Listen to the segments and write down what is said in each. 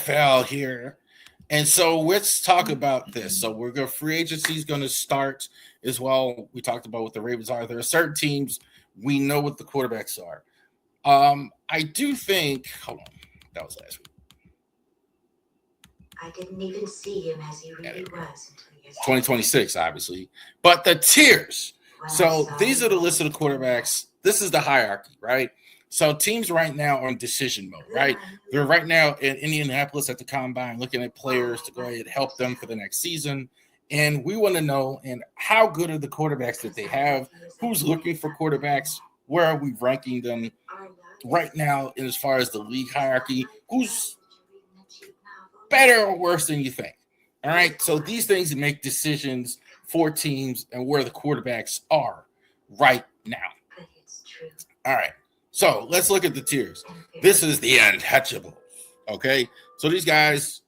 NFL here. And so let's talk about this. So we're going free agency is going to start as well. We talked about what the Ravens are. There are certain teams we know what the quarterbacks are. I do think. Hold on, that was last week. I didn't even see him as he really was until 2026, obviously. But the tiers. So these are the list of the quarterbacks. This is the hierarchy, right? So teams right now are in decision mode, right? They're right now in Indianapolis at the combine looking at players to go ahead and help them for the next season. And we want to know and how good are the quarterbacks that they have? Who's looking for quarterbacks? Where are we ranking them right now in as far as the league hierarchy? Who's better or worse than you think? All right. So these things make decisions for teams and where the quarterbacks are right now. All right. So let's look at the tiers. This is the Untouchable. Okay. So these guys,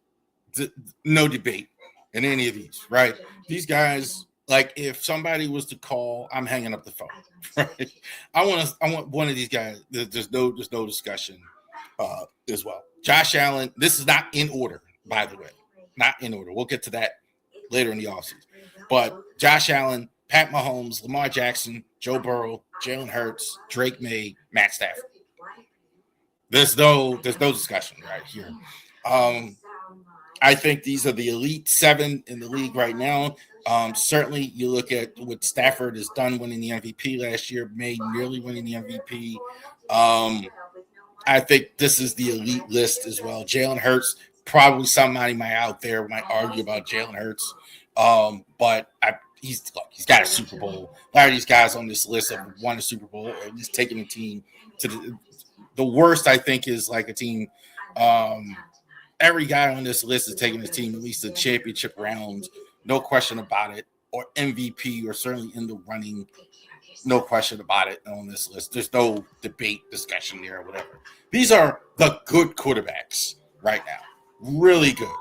no debate in any of these, right? These guys, like if somebody was to call, I'm hanging up the phone. Right? I want one of these guys. There's no discussion as well. Josh Allen. This is not in order, by the way. Not in order. We'll get to that later in the offseason. But Josh Allen, Pat Mahomes, Lamar Jackson, Joe Burrow, Jalen Hurts, Drake May, Matt Stafford. There's no discussion right here. I think these are the elite 7 in the league right now. Certainly, you look at what Stafford has done winning the MVP last year, May nearly winning the MVP. I think this is the elite list as well. Jalen Hurts, probably somebody out there might argue about Jalen Hurts, but he's got a Super Bowl. A lot of these guys on this list have won a Super Bowl, or at least taking a team to the worst. I think is like a team. Every guy on this list is taking his team at least a championship round, no question about it, or MVP, or certainly in the running, no question about it on this list. There's no debate, discussion there, or whatever. These are the good quarterbacks right now, really good.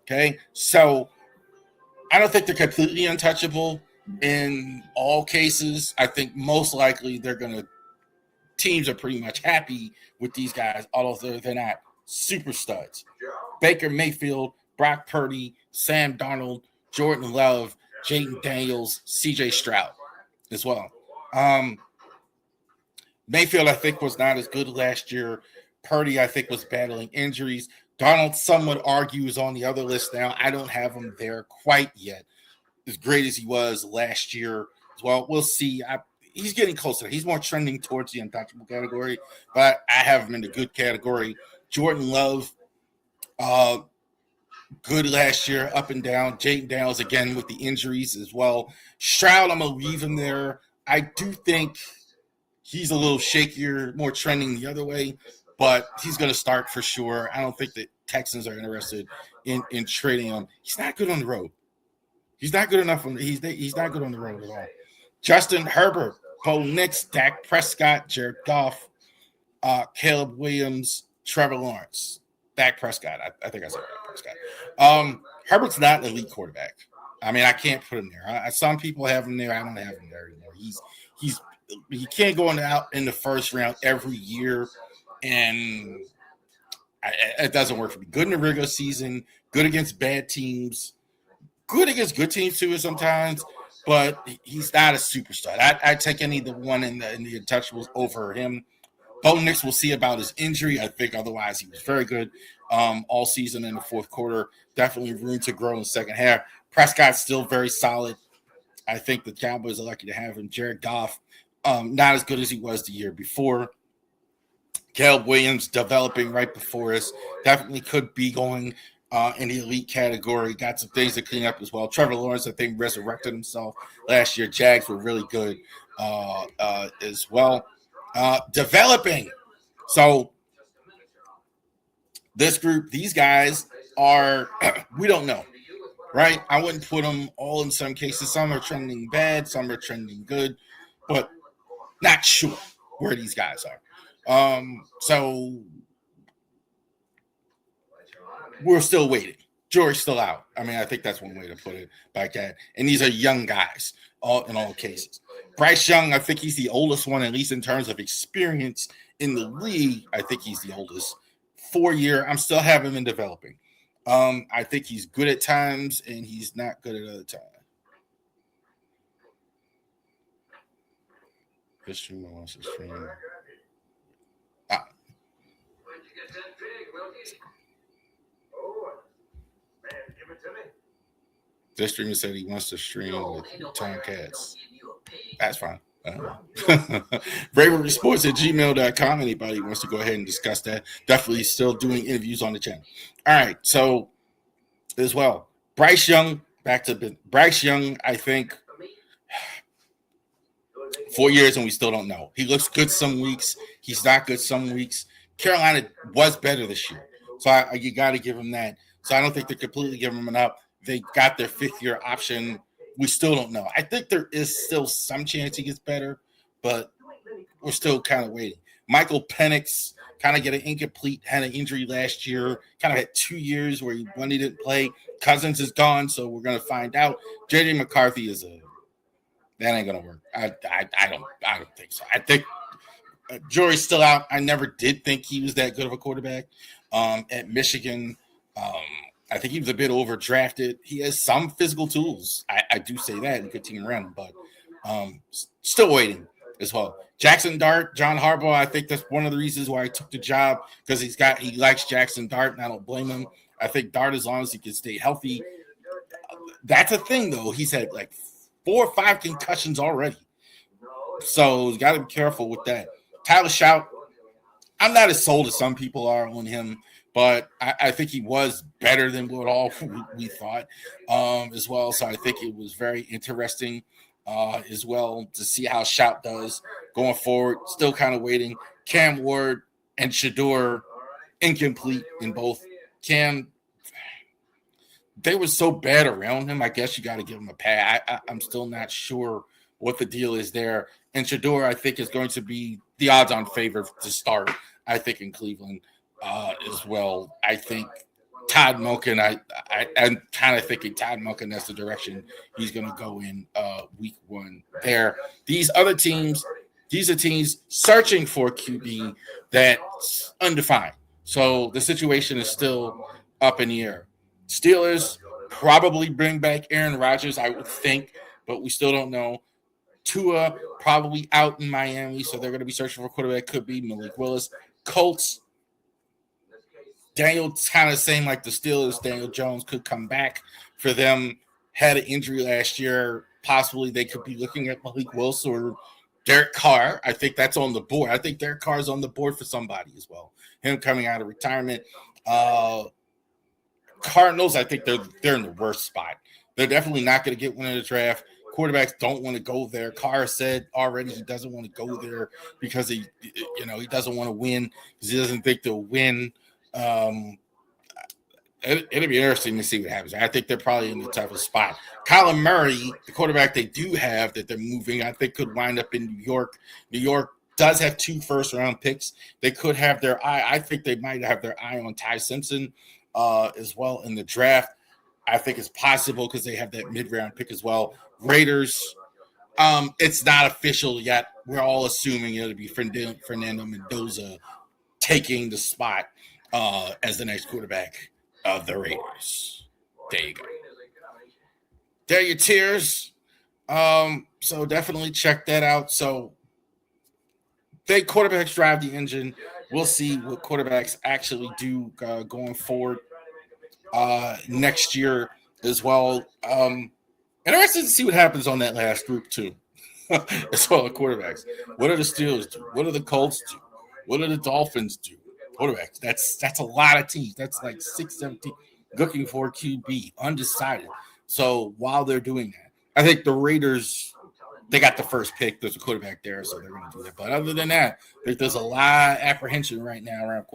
Okay, so I don't think they're completely untouchable in all cases. I think most likely teams are pretty much happy with these guys, although they're not super studs. Baker Mayfield, Brock Purdy, Sam Darnold, Jordan Love, Jaden Daniels, CJ Stroud as well. Mayfield, I think, was not as good last year. Purdy, I think, was battling injuries. Darnold, some would argue, is on the other list now. I don't have him there quite yet, as great as he was last year as well. We'll see. He's getting closer. He's more trending towards the untouchable category, but I have him in the good category. Jordan Love, good last year, up and down. Jaden Daniels, again, with the injuries as well. Stroud, I'm going to leave him there. I do think he's a little shakier, more trending the other way, but he's going to start for sure. I don't think the Texans are interested in trading him. He's not good on the road. He's not good enough. He's not good on the road at all. Justin Herbert, Bo Nix, Dak Prescott, Jared Goff, Caleb Williams, Trevor Lawrence. Dak Prescott. I think I said Dak Prescott. Herbert's not an elite quarterback. I mean, I can't put him there. Some people have him there. I don't have him there anymore. He can't go out in the first round every year, and it doesn't work for me. Good in the regular season, good against bad teams, good against good teams too sometimes, but he's not a superstar. I'd take any of the one in the Untouchables over him. Bo Nix, will see about his injury. I think otherwise he was very good all season in the fourth quarter. Definitely room to grow in the second half. Prescott's still very solid. I think the Cowboys are lucky to have him. Jared Goff, not as good as he was the year before. Caleb Williams developing right before us. Definitely could be going in the elite category. Got some things to clean up as well. Trevor Lawrence, I think, resurrected himself last year. Jags were really good as well. Developing. So this group, these guys are, we don't know, right? I wouldn't put them all in some cases. Some are trending bad, some are trending good, but not sure where these guys are. So we're still waiting. Jury's still out. I mean, I think that's one way to put it like that. And these are young guys, in all cases. Bryce Young, I think he's the oldest one, at least in terms of experience in the league. I think he's the oldest 4-year. I'm still having him in developing. I think he's good at times and he's not good at other times. This streamer wants to stream. This streamer said he wants to stream with Tom Cats. That's fine. Bravery Sports at gmail.com. Anybody wants to go ahead and discuss that? Definitely still doing interviews on the channel. All right. So, as well, Bryce Young, back to Bryce Young, I think 4 years and we still don't know. He looks good some weeks. He's not good some weeks. Carolina was better this year. So you got to give him that. So I don't think they're completely giving him up. They got their 5th-year option. We still don't know. I think there is still some chance he gets better, but we're still kind of waiting. Michael Penix kind of get an incomplete, had an injury last year, kind of had 2 years where he didn't play. Cousins is gone, so we're going to find out. J.J. McCarthy that ain't going to work. I don't think so. I think jury's still out. I never did think he was that good of a quarterback. At Michigan, I think he was a bit overdrafted. He has some physical tools. I do say that, and good team around him, but still waiting as well. Jackson Dart, John Harbaugh, I think that's one of the reasons why he took the job, because he likes Jackson Dart, and I don't blame him. I think Dart, as long as he can stay healthy, that's a thing, though. He's had like 4 or 5 concussions already. So you got to be careful with that. Tyler Shout, I'm not as sold as some people are on him, but I think he was better than what all we thought as well. So I think it was very interesting as well to see how Shout does going forward. Still kind of waiting. Cam Ward and Shador, incomplete in both. Cam, they were so bad around him. I guess you got to give him a pad. I'm still not sure what the deal is there. And Shador, I think, is going to be the odds-on favorite to start, I think, in Cleveland as well. I think Todd Monken, I'm kind of thinking Todd Monken, that's the direction he's going to go in week 1 there. These other teams, these are teams searching for QB that's undefined. So the situation is still up in the air. Steelers probably bring back Aaron Rodgers, I would think, but we still don't know. Tua probably out in Miami, so they're going to be searching for a quarterback. Could be Malik Willis. Colts, Daniel kind of saying like the Steelers, Daniel Jones could come back for them. Had an injury last year. Possibly they could be looking at Malik Willis or Derek Carr. I think that's on the board. I think Derek Carr is on the board for somebody as well. Him coming out of retirement. Cardinals, I think they're in the worst spot. They're definitely not going to get one in the draft. Quarterbacks don't want to go there. Carr said already he doesn't want to go there because he doesn't want to win because he doesn't think they'll win. It'll be interesting to see what happens. I think they're probably in the toughest spot. Kyler Murray, the quarterback they do have that they're moving, I think could wind up in New York. New York does have 2 first-round picks. They could have their eye. I think they might have their eye on Ty Simpson as well in the draft. I think it's possible because they have that mid-round pick as well. Raiders, it's not official yet. We're all assuming it'll be Fernando Mendoza taking the spot as the next quarterback of the Raiders. There you go. There are your tiers. So definitely check that out. So they quarterbacks drive the engine. We'll see what quarterbacks actually do going forward next year as well. Interested to see what happens on that last group too. As well as quarterbacks. What do the Steelers do? What do the Colts do? What do the Dolphins do? Quarterbacks. That's a lot of teams. That's like 6, 7 teams looking for QB, undecided. So while they're doing that, I think the Raiders, they got the first pick. There's a quarterback there, so they're going to do that. But other than that, there's a lot of apprehension right now around